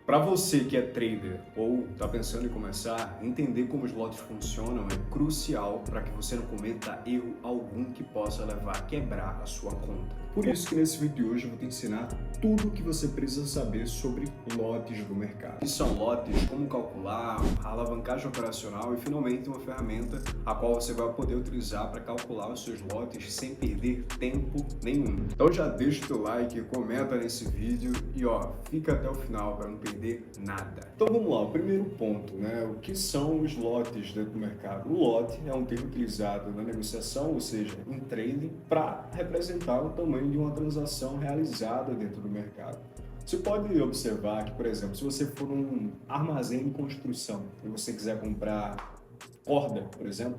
Para você que é trader ou está pensando em começar, entender como os lotes funcionam é crucial para que você não cometa erro algum que possa levar a quebrar a sua conta. Por isso que nesse vídeo de hoje eu vou te ensinar tudo o que você precisa saber sobre lotes do mercado. Que são lotes, como calcular, a alavancagem operacional e finalmente uma ferramenta a qual você vai poder utilizar para calcular os seus lotes sem perder tempo nenhum. Então já deixa o teu like, comenta nesse vídeo e fica até o final para não perder nada. Então vamos lá, o primeiro ponto, né? O que são os lotes dentro do mercado? O lote é um termo utilizado na negociação, ou seja, em trading, para representar o tamanho de uma transação realizada dentro do mercado. Você pode observar que, por exemplo, se você for um armazém de construção e você quiser comprar corda, por exemplo,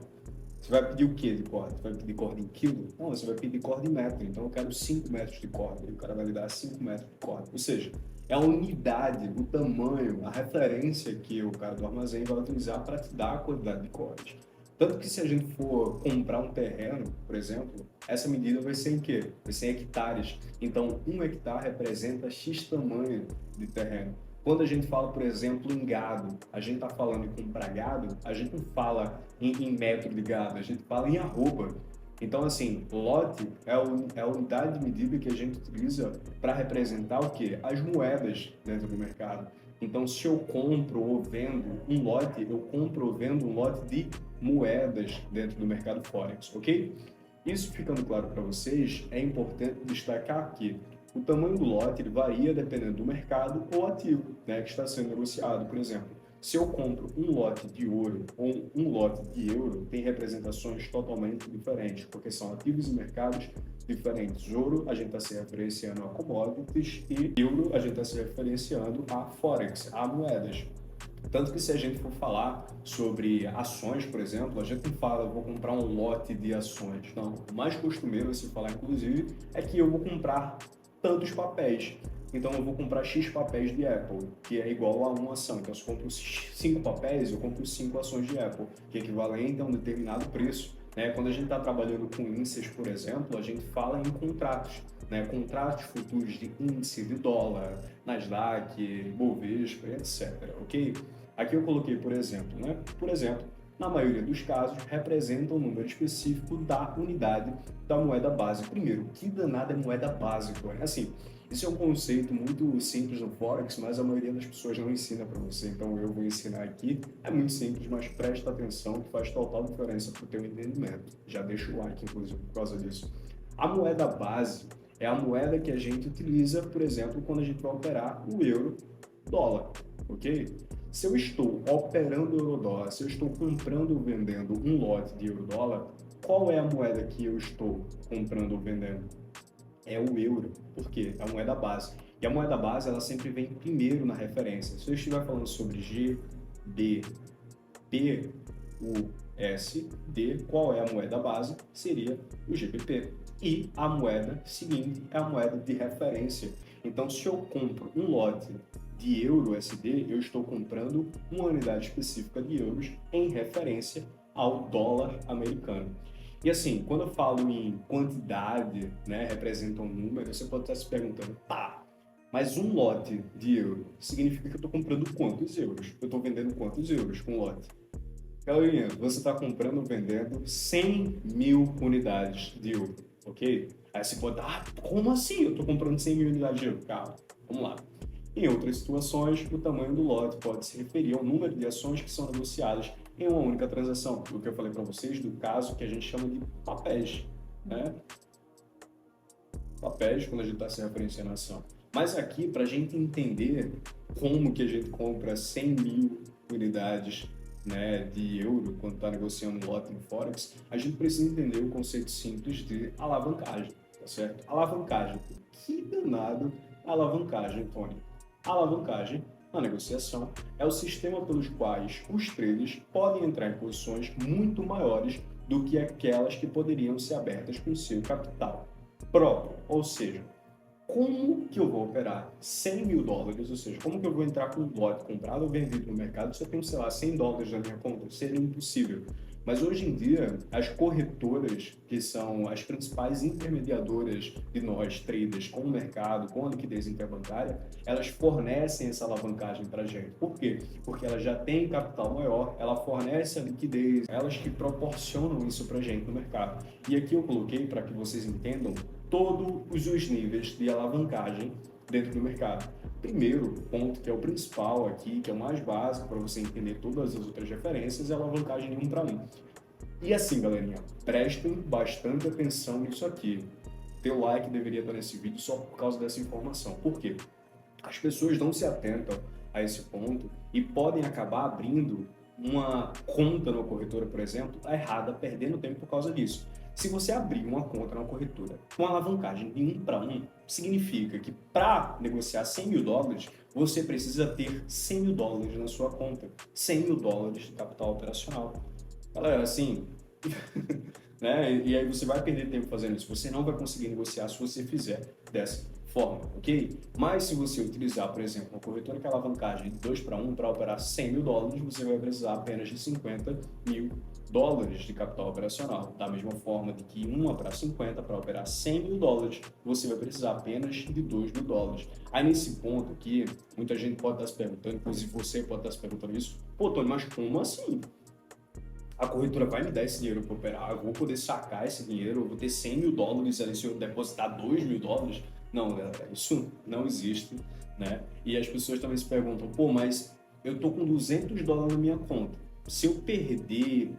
você vai pedir o que de corda? Você vai pedir corda em quilo? Não, você vai pedir corda em metro. Então eu quero 5 metros de corda. E o cara vai lhe dar 5 metros de corda. Ou seja, é a unidade, o tamanho, a referência que o cara do armazém vai utilizar para te dar a quantidade de cordas. Tanto que se a gente for comprar um terreno, por exemplo, essa medida vai ser em quê? Vai ser em hectares. Então, 1 hectare representa X tamanho de terreno. Quando a gente fala, por exemplo, em gado, a gente está falando em comprar gado, a gente não fala em metro de gado, a gente fala em arroba. Então, assim, lote é a unidade de medida que a gente utiliza para representar o quê? As moedas dentro do mercado. Então, se eu compro ou vendo um lote, eu compro ou vendo um lote de moedas dentro do mercado Forex, ok? Isso ficando claro para vocês, é importante destacar que o tamanho do lote ele varia dependendo do mercado ou ativo, né, que está sendo negociado. Por exemplo, se eu compro um lote de ouro ou um lote de euro, tem representações totalmente diferentes, porque são ativos e mercados diferentes. Ouro, a gente está se referenciando a commodities e euro, a gente está se referenciando a Forex, a moedas. Tanto que se a gente for falar sobre ações, por exemplo, a gente não fala, vou comprar um lote de ações. Não, o mais costumeiro a se falar, inclusive, é que eu vou comprar tantos papéis. Então eu vou comprar X papéis de Apple, que é igual a uma ação. Então se eu compro 5 papéis, eu compro 5 ações de Apple, que é equivalente a um determinado preço. Né? Quando a gente está trabalhando com índices, por exemplo, a gente fala em contratos. Né, contratos futuros de índice de dólar, Nasdaq, Bovespa, etc. Ok? Aqui eu coloquei, por exemplo, né? Por exemplo, na maioria dos casos, representa um número específico da unidade da moeda base. Primeiro, que danada é moeda básica? Assim, isso é um conceito muito simples no Forex, mas a maioria das pessoas não ensina para você, então eu vou ensinar aqui. É muito simples, mas presta atenção que faz total diferença para o teu entendimento. Já deixa o like, inclusive, por causa disso. A moeda base é a moeda que a gente utiliza, por exemplo, quando a gente vai operar o euro-dólar, ok? Se eu estou operando o euro-dólar, se eu estou comprando ou vendendo um lote de euro-dólar, qual é a moeda que eu estou comprando ou vendendo? É o euro, porque é a moeda base. E a moeda base, ela sempre vem primeiro na referência. Se eu estiver falando sobre G, B, P, U, S, D, qual é a moeda base? Seria o GBP. E a moeda seguinte é a moeda de referência. Então, se eu compro um lote de euro USD, eu estou comprando uma unidade específica de euros em referência ao dólar americano. E assim, quando eu falo em quantidade, né, representa um número, você pode estar se perguntando, tá, mas um lote de euro significa que eu estou comprando quantos euros? Eu estou vendendo quantos euros com lote? Galerinha, você está comprando ou vendendo 100 mil unidades de euro, ok? Aí você pode, como assim? Eu estou comprando 100 mil unidades de euro? Calma, vamos lá. Em outras situações, o tamanho do lote pode se referir ao número de ações que são negociadas em uma única transação. O que eu falei para vocês do caso que a gente chama de papéis, né? Papéis, quando a gente está se referenciando a ação. Mas aqui, para a gente entender como que a gente compra 100 mil unidades, né, de euro quando está negociando um lote em Forex, a gente precisa entender o conceito simples de alavancagem, tá certo? Alavancagem. Que danado é alavancagem, Tony? A alavancagem, na negociação, é o sistema pelos quais os traders podem entrar em posições muito maiores do que aquelas que poderiam ser abertas com seu capital próprio. Ou seja, como que eu vou operar 100 mil dólares, ou seja, como que eu vou entrar com um lote comprado ou vendido no mercado se eu tenho, sei lá, 100 dólares na minha conta? Seria impossível. Mas hoje em dia, as corretoras, que são as principais intermediadoras de nós, traders, com o mercado, com a liquidez interbancária, elas fornecem essa alavancagem para a gente. Por quê? Porque elas já têm capital maior, ela fornece a liquidez, elas que proporcionam isso para a gente no mercado. E aqui eu coloquei para que vocês entendam todos os níveis de alavancagem dentro do mercado. Primeiro ponto, que é o principal aqui, que é o mais básico para você entender todas as outras referências, é a alavancagem de 1 para 1. E assim, galerinha, prestem bastante atenção nisso aqui. Teu like deveria estar nesse vídeo só por causa dessa informação. Por quê? As pessoas não se atentam a esse ponto e podem acabar abrindo uma conta na corretora, por exemplo, errada, perdendo tempo por causa disso. Se você abrir uma conta na corretora com alavancagem de 1 para 1, significa que para negociar 100 mil dólares, você precisa ter 100 mil dólares na sua conta, 100 mil dólares de capital operacional. Galera, assim, né? E aí você vai perder tempo fazendo isso. Você não vai conseguir negociar se você fizer dessa forma, ok? Mas se você utilizar, por exemplo, uma corretora que é alavancagem de 2 para 1 para operar 100 mil dólares, você vai precisar apenas de 50 mil dólares de capital operacional. Da mesma forma de que 1 para 50 para operar 100 mil dólares, você vai precisar apenas de 2 mil dólares. Aí nesse ponto aqui, muita gente pode estar se perguntando, inclusive você pode estar se perguntando isso, pô, Tony, mas como assim? A corretora vai me dar esse dinheiro para operar, eu vou poder sacar esse dinheiro, eu vou ter 100 mil dólares ali se eu depositar 2 mil dólares? Não, galera, isso não existe, né? E as pessoas também se perguntam, pô, mas eu tô com 200 dólares na minha conta, se eu perder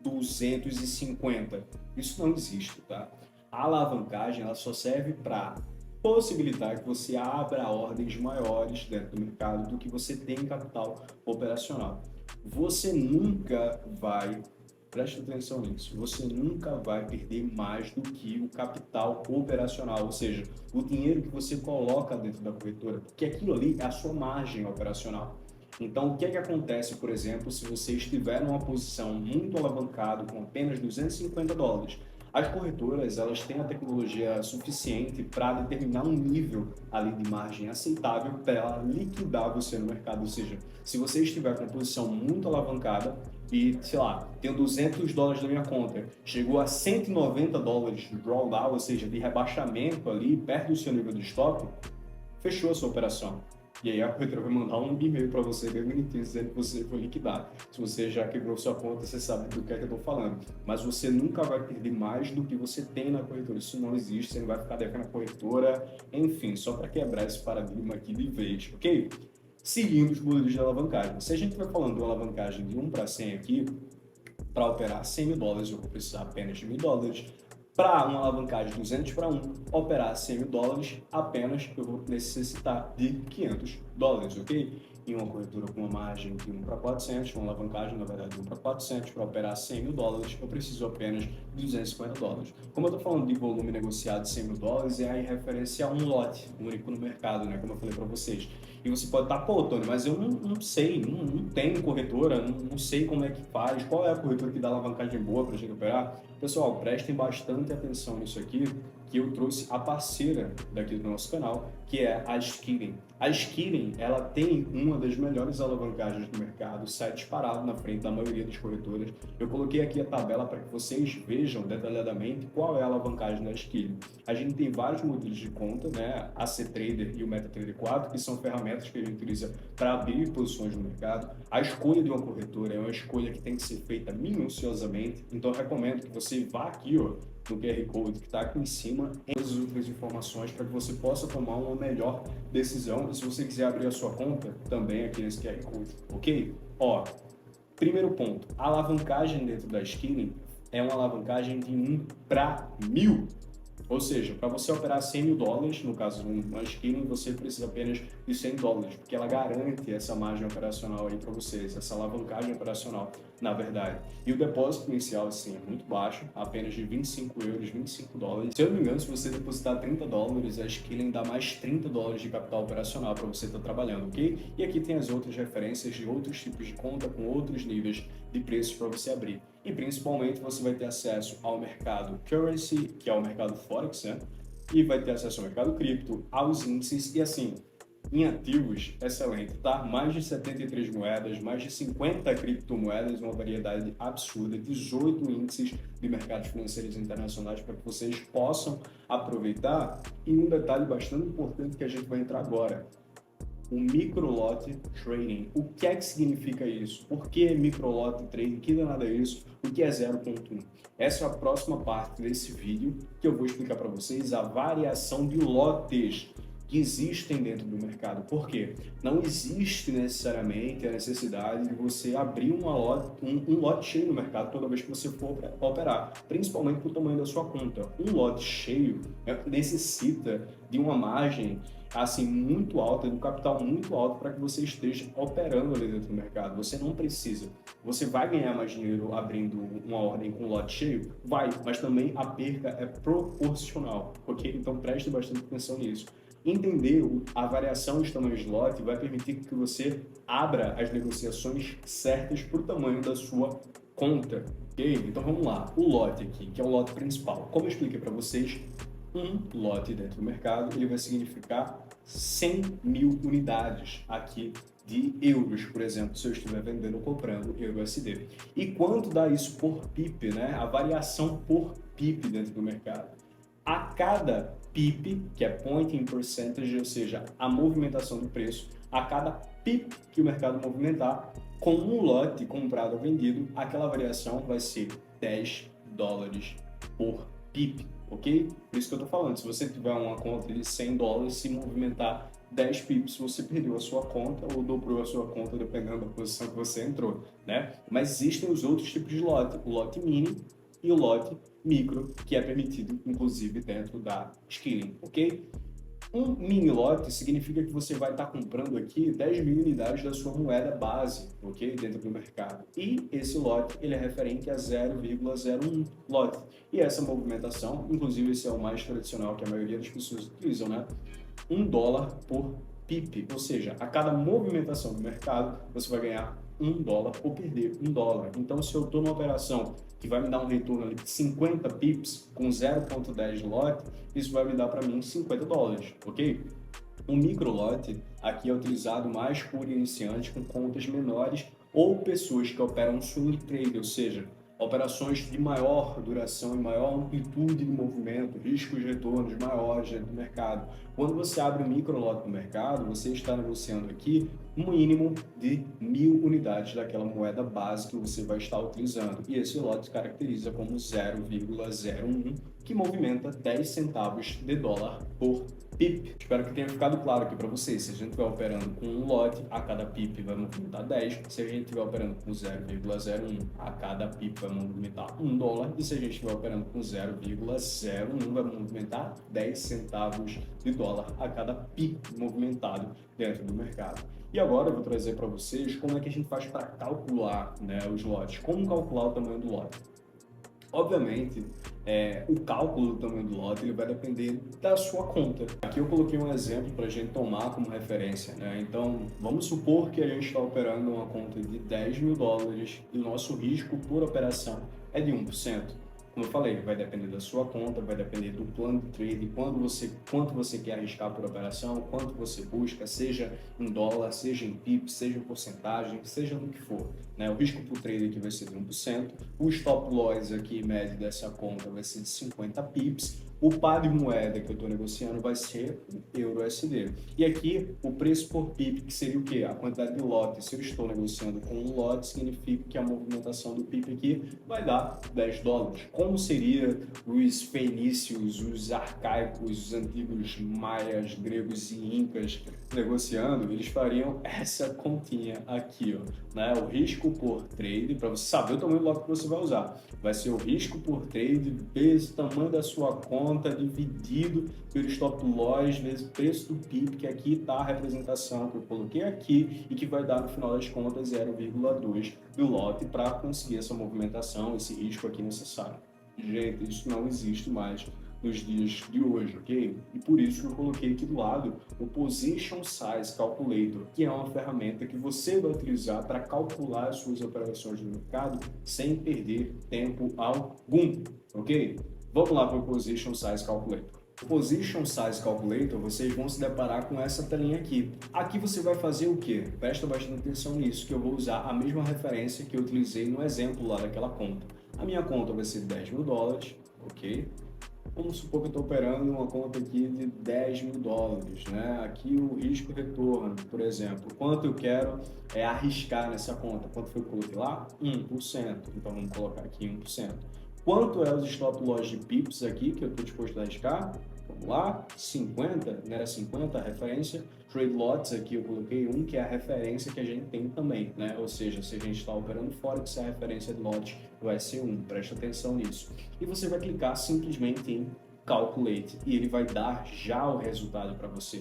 250, isso não existe, tá? A alavancagem, ela só serve para possibilitar que você abra ordens maiores dentro do mercado do que você tem em capital operacional. Você nunca vai, preste atenção nisso, você nunca vai perder mais do que o capital operacional, ou seja, o dinheiro que você coloca dentro da corretora, porque aquilo ali é a sua margem operacional. Então, o que é que acontece, por exemplo, se você estiver numa posição muito alavancada com apenas 250 dólares? As corretoras, elas têm a tecnologia suficiente para determinar um nível ali de margem aceitável para ela liquidar você no mercado. Ou seja, se você estiver com uma posição muito alavancada e, sei lá, tenho 200 dólares na minha conta, chegou a 190 dólares de drawdown, ou seja, de rebaixamento ali, perto do seu nível de stop, fechou a sua operação. E aí a corretora vai mandar um e-mail para você bem bonitinho dizendo que você foi liquidado. Se você já quebrou sua conta, você sabe do que é que eu estou falando. Mas você nunca vai perder mais do que você tem na corretora. Isso não existe, você não vai ficar devendo na corretora. Enfim, só para quebrar esse paradigma aqui de vez, ok? Seguindo os modelos de alavancagem. Se a gente vai falando de uma alavancagem de 1 para 100 aqui, para operar 100 mil dólares, eu vou precisar apenas de 1.000 dólares. Para uma alavancagem de 200 para 1, operar 100 mil dólares, apenas eu vou necessitar de 500 dólares, ok? Em uma corretora com uma margem de 1 para 400, uma alavancagem, na verdade, de 1 para 400, para operar 100 mil dólares, eu preciso apenas de 250 dólares. Como eu estou falando de volume negociado de 100 mil dólares, é em referência a um lote único no mercado, né? Como eu falei para vocês. E você pode estar, pô, Tony, mas eu não sei, não tenho corretora, não sei como é que faz, qual é a corretora que dá alavancagem boa para a gente operar. Pessoal, prestem bastante atenção nisso aqui, que eu trouxe a parceira daqui do nosso canal, que é a Skilling. A Skilling, ela tem uma das melhores alavancagens do mercado, sai disparado na frente da maioria das corretoras. Eu coloquei aqui a tabela para que vocês vejam detalhadamente qual é a alavancagem da Skilling. A gente tem vários modelos de conta, né? A C-Trader e o MetaTrader 4, que são ferramentas que a gente utiliza para abrir posições no mercado. A escolha de uma corretora é uma escolha que tem que ser feita minuciosamente, então eu recomendo que você vá aqui, ó, no QR Code que está aqui em cima, em todas as outras informações para que você possa tomar uma melhor decisão. E se você quiser abrir a sua conta, também aqui nesse QR Code, ok? Ó, primeiro ponto, a alavancagem dentro da Skilling é uma alavancagem de 1 para 1.000. Ou seja, para você operar 100 mil dólares, no caso de uma Skilling, você precisa apenas de 100 dólares, porque ela garante essa margem operacional aí para vocês, essa alavancagem operacional, na verdade. E o depósito inicial, assim, é muito baixo, apenas de 25 euros, 25 dólares. Se eu não me engano, se você depositar 30 dólares, a Skilling dá mais 30 dólares de capital operacional para você estar trabalhando, ok? E aqui tem as outras referências de outros tipos de conta, com outros níveis de preços para você abrir. E principalmente você vai ter acesso ao mercado Currency, que é o mercado Forex, né? e vai ter acesso ao mercado cripto, aos índices e assim, em ativos, excelente, tá? Mais de 73 moedas, mais de 50 criptomoedas, uma variedade absurda, 18 índices de mercados financeiros internacionais para que vocês possam aproveitar. E um detalhe bastante importante que a gente vai entrar agora, o microlot trading. O que é que significa isso? Por que microlot trading? Que danada é isso? O que é 0.1? Essa é a próxima parte desse vídeo que eu vou explicar para vocês a variação de lotes que existem dentro do mercado. Por quê? Não existe necessariamente a necessidade de você abrir um lote cheio no mercado toda vez que você for operar, principalmente para o tamanho da sua conta. Um lote cheio necessita de uma margem assim muito alta, de um capital muito alto para que você esteja operando ali dentro do mercado. Você não precisa. Você vai ganhar mais dinheiro abrindo uma ordem com lote cheio? Vai, mas também a perca é proporcional, ok? Então preste bastante atenção nisso. Entender a variação de tamanhos de lote vai permitir que você abra as negociações certas para o tamanho da sua conta, ok? Então vamos lá, o lote aqui, que é o lote principal. Como eu expliquei para vocês, um lote dentro do mercado, ele vai significar 100 mil unidades aqui de euros, por exemplo, se eu estiver vendendo ou comprando EURUSD. E quanto dá isso por PIP, né? A variação por PIP dentro do mercado. A cada PIP, que é Point in Percentage, ou seja, a movimentação do preço, a cada PIP que o mercado movimentar, com um lote comprado ou vendido, aquela variação vai ser 10 dólares por PIP, ok? Por isso que eu tô falando, se você tiver uma conta de 100 dólares, se movimentar 10 pips, você perdeu a sua conta ou dobrou a sua conta, dependendo da posição que você entrou, né? Mas existem os outros tipos de lote, o lote mini e o lote micro, que é permitido, inclusive, dentro da Skilling, ok? Um mini lote significa que você vai estar comprando aqui 10 mil unidades da sua moeda base, ok? Dentro do mercado. E esse lote, ele é referente a 0,01 lote. E essa movimentação, inclusive esse é o mais tradicional que a maioria das pessoas utilizam, né? $1 por PIP, ou seja, a cada movimentação do mercado, você vai ganhar $1 ou perder $1. Então, se eu estou numa operação que vai me dar um retorno ali de 50 pips com 0,10 lote, isso vai me dar para mim 50 dólares, ok? O micro lote aqui é utilizado mais por iniciantes com contas menores ou pessoas que operam swing trade, ou seja, operações de maior duração e maior amplitude de movimento, riscos e retornos maiores dentro do mercado. Quando você abre um micro lote no mercado, você está negociando aqui um mínimo de 1.000 unidades daquela moeda base que você vai estar utilizando. E esse lote se caracteriza como 0,01, que movimenta 10 centavos de dólar por PIP. Espero que tenha ficado claro aqui para vocês. Se a gente estiver operando com um lote, a cada PIP vai movimentar 10. Se a gente estiver operando com 0,01, a cada PIP vai movimentar $1. E se a gente estiver operando com 0,01, vai movimentar 10 centavos de dólar a cada PIP movimentado dentro do mercado. E agora eu vou trazer para vocês como é que a gente faz para calcular, né, os lotes. Como calcular o tamanho do lote. Obviamente, o cálculo do tamanho do lote ele vai depender da sua conta. Aqui eu coloquei um exemplo para a gente tomar como referência, né? Então, vamos supor que a gente está operando uma conta de 10 mil dólares e o nosso risco por operação é de 1%. Como eu falei, vai depender da sua conta, vai depender do plano de trade, quanto você quer arriscar por operação, quanto você busca, seja em dólar, seja em pips, seja em porcentagem, seja no que for, né? O risco por trade aqui vai ser de 1%, o stop loss aqui médio dessa conta vai ser de 50 pips, o par de moeda que eu estou negociando vai ser o EURUSD. E aqui, o preço por PIP, que seria o quê? A quantidade de lote. Se eu estou negociando com um lote, significa que a movimentação do PIP aqui vai dar 10 dólares. Como seria os fenícios, os arcaicos, os antigos maias, gregos e incas negociando? Eles fariam essa continha aqui, ó, né? O risco por trade, para você saber o tamanho do lote que você vai usar. Vai ser o risco por trade vezes o tamanho da sua conta dividido pelo stop loss vezes o preço do PIP, que aqui está a representação que eu coloquei aqui e que vai dar no final das contas 0,2 do lote para conseguir essa movimentação, esse risco aqui necessário. Gente, isso não existe mais nos dias de hoje, ok? E por isso eu coloquei aqui do lado o Position Size Calculator, que é uma ferramenta que você vai utilizar para calcular as suas operações no mercado sem perder tempo algum, ok? Vamos lá para o Position Size Calculator. Position Size Calculator, vocês vão se deparar com essa telinha aqui. Aqui você vai fazer o quê? Presta bastante atenção nisso, que eu vou usar a mesma referência que eu utilizei no exemplo lá daquela conta. A minha conta vai ser $10.000, ok? Vamos supor que eu estou operando uma conta aqui de $10.000, né? Aqui o risco retorno, por exemplo, quanto eu quero arriscar nessa conta? Quanto foi que eu coloquei lá? 1%. Então vamos colocar aqui 1%. Quanto é os stop loss de pips aqui que eu estou disposto a arriscar? Vamos lá, 50, não era 50 a referência. Trade lots aqui eu coloquei 1, que é a referência que a gente tem também, né? Ou seja, se a gente está operando Forex, a referência de lote vai ser 1, presta atenção nisso. E você vai clicar simplesmente em Calculate e ele vai dar já o resultado para você.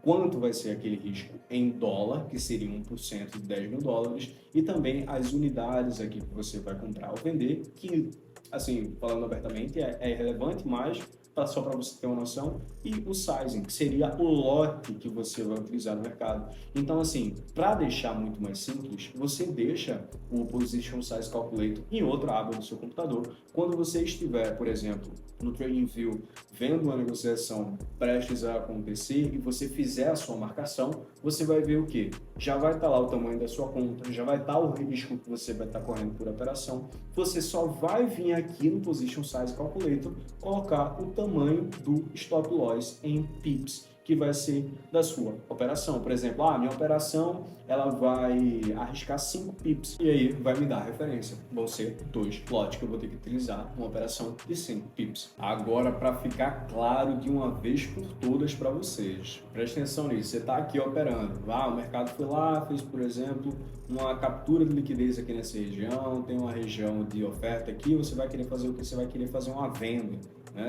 Quanto vai ser aquele risco em dólar, que seria 1% de $10.000, e também as unidades aqui que você vai comprar ou vender, que, assim, falando abertamente, é irrelevante, mas só para você ter uma noção, e o sizing, que seria o lote que você vai utilizar no mercado. Então, assim, para deixar muito mais simples, você deixa o Position Size Calculator em outra aba do seu computador. Quando você estiver, por exemplo, no TradingView, vendo uma negociação prestes a acontecer e você fizer a sua marcação, você vai ver o quê? Já vai estar lá o tamanho da sua conta, já vai estar o risco que você vai estar correndo por operação. Você só vai vir aqui no Position Size Calculator colocar o tamanho do stop loss em pips, que vai ser da sua operação. Por exemplo, minha operação ela vai arriscar 5 pips e aí vai me dar a referência. Vão ser 2 lotes que eu vou ter que utilizar uma operação de 5 pips. Agora, para ficar claro de uma vez por todas para vocês, presta atenção nisso. Você está aqui operando. O mercado foi lá, fez, por exemplo, uma captura de liquidez aqui nessa região, tem uma região de oferta aqui, você vai querer fazer o que? Você vai querer fazer uma venda.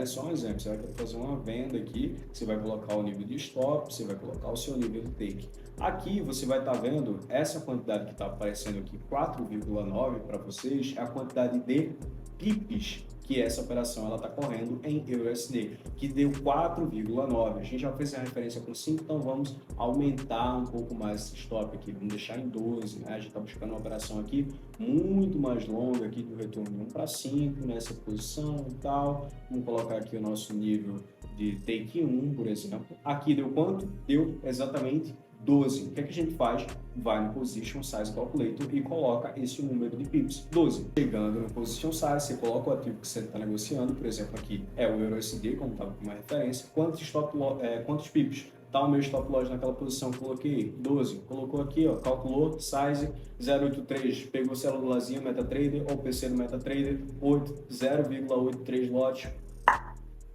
Só um exemplo, você vai querer fazer uma venda aqui, você vai colocar o nível de stop, você vai colocar o seu nível de take. Aqui você vai estar vendo essa quantidade que está aparecendo aqui, 4,9 para vocês, é a quantidade de pips que essa operação está correndo em USD, que deu 4,9. A gente já fez a referência com 5, então vamos aumentar um pouco mais esse stop aqui, vamos deixar em 12, né? A gente está buscando uma operação aqui muito mais longa, aqui do retorno de 1 para 5, nessa posição e tal. Vamos colocar aqui o nosso nível de take 1, por exemplo. Aqui deu quanto? Deu exatamente 12. O que é que a gente faz? Vai no Position Size Calculator e coloca esse número de pips, 12. Chegando no Position Size, você coloca o ativo que você está negociando, por exemplo, aqui é o EURUSD, como estava com uma referência, quantos pips? Tá o meu stop loss naquela posição que coloquei, 12. Colocou aqui, ó, calculou, size 0,83, pegou célulazinha MetaTrader ou PC do MetaTrader, 0,83 lote,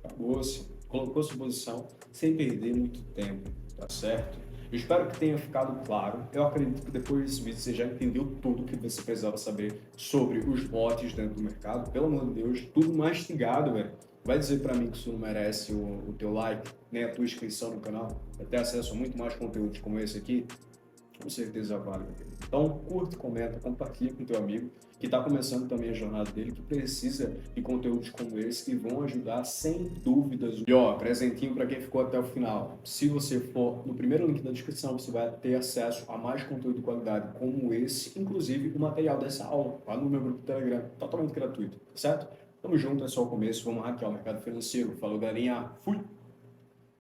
acabou-se, colocou sua posição sem perder muito tempo, tá certo? Eu espero que tenha ficado claro. Eu acredito que depois desse vídeo você já entendeu tudo que você precisava saber sobre os lotes dentro do mercado. Pelo amor de Deus, tudo mastigado, velho. Vai dizer para mim que isso não merece o teu like, nem a tua inscrição no canal, para ter acesso a muito mais conteúdos como esse aqui? Com certeza vale. Então, curte, comenta, compartilha com teu amigo que está começando também a jornada dele, que precisa de conteúdos como esse que vão ajudar sem dúvidas. E ó, presentinho para quem ficou até o final. Se você for no primeiro link da descrição, você vai ter acesso a mais conteúdo de qualidade como esse, inclusive o material dessa aula lá no meu grupo do Telegram, totalmente gratuito, certo? Tamo junto, é só o começo, vamos hackear o mercado financeiro. Falou, galerinha, fui!